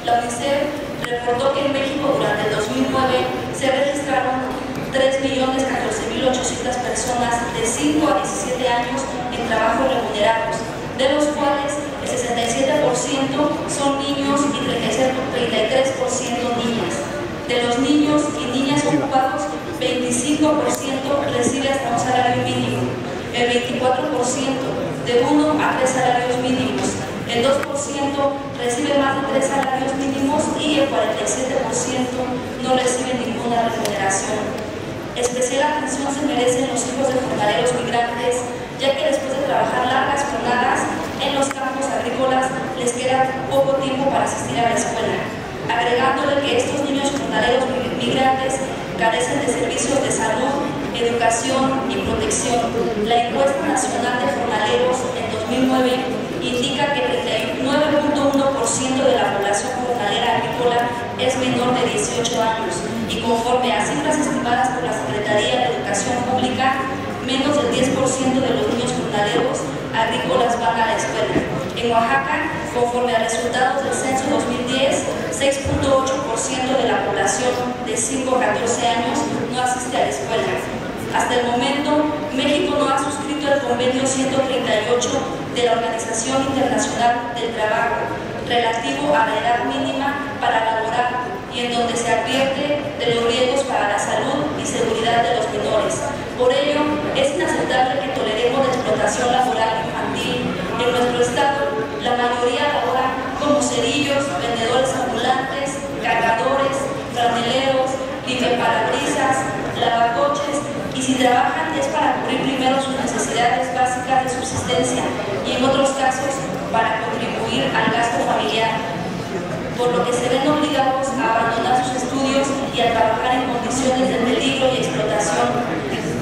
La UNICEF reportó que en México durante el 2009 se registraron 3.014.800 personas de 5 a 17 años en trabajos remunerados, de los cuales el 67% son niños y 33% niñas. De los niños y niñas ocupados, 25% recibe hasta un salario mínimo, el 24% de 1 a 3 salarios mínimos, el 2% recibe más de 3 salarios mínimos y el 47% no recibe ninguna remuneración. Especial atención se merecen los hijos de jornaleros migrantes, ya que después de trabajar largas jornadas en los campos agrícolas les queda poco tiempo para asistir a la escuela, agregándole que estos niños jornaleros migrantes carecen de servicios de salud, educación y protección. La encuesta nacional de jornaleros en 2009 indica que el 39.1% de la población jornalera agrícola es menor de 18 años y conforme a cifras estimadas por la Secretaría de Educación Pública, menos del 10% de los niños jornaleros agrícolas van a la escuela. En Oaxaca, conforme a resultados del censo 2010, 6.8% de la población de 5 a 14 años no asiste a la escuela. Hasta el momento, México no ha suscrito el convenio 138 de la Organización Internacional del Trabajo relativo a la edad mínima para laborar y en donde se advierte de los riesgos para la salud y seguridad de los menores. Por ello, es inaceptable que toleremos la explotación laboral infantil. En nuestro estado, la mayoría labora como cerillos, vendedores ambulantes, cargadores, franeleros, limpiaparabrisas, lavacoches, y si trabajan es para cubrir primero sus necesidades básicas de subsistencia y en otros casos para contribuir al gasto familiar, por lo que se ven obligados a abandonar sus estudios y a trabajar en condiciones de peligro y explotación.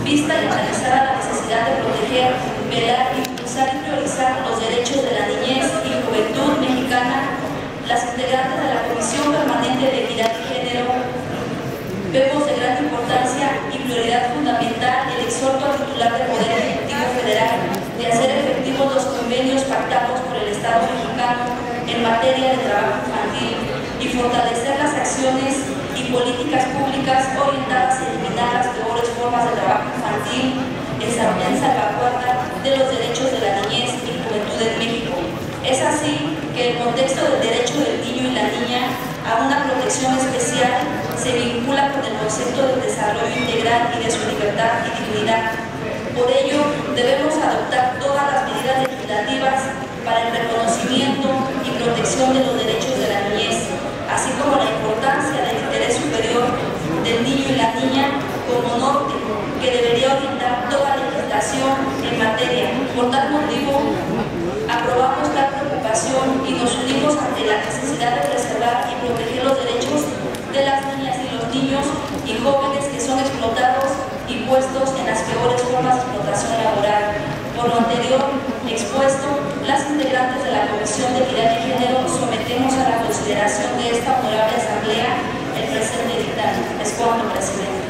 Vista y analizada la necesidad de proteger, velar, impulsar y priorizar los derechos de la niñez y juventud mexicana, las integrantes de la Comisión Permanente de Equidad y Género vemos de gran importancia y prioridad fundamental el exhorto al titular del Poder Ejecutivo Federal de hacer efectivos los convenios pactados por el Estado mexicano en materia de trabajo infantil y fortalecer las acciones y políticas públicas orientadas a eliminar las peores formas de trabajo infantil en salvaguarda de los derechos de la niñez y juventud en México. Es así que el contexto del derecho del niño y la niña a una protección especial se vincula con el concepto del desarrollo integral y de su libertad y dignidad. Por ello, debemos adoptar todas las medidas legislativas para el reconocimiento y protección de los derechos de la niñez, así como la importancia del interés superior del niño y la niña como norte que debería orientar toda legislación en materia. Por tal motivo, aprobamos tal preocupación y nos unimos ante la necesidad de preservar y proteger los derechos de las niñas y los niños y jóvenes que son explotados y puestos en las peores formas de explotación laboral. Por lo anterior expuesto, las integrantes de la Comisión de Equidad y Género sometemos a la consideración de esta honorable Asamblea el presente dictamen. Es cuando, presidente.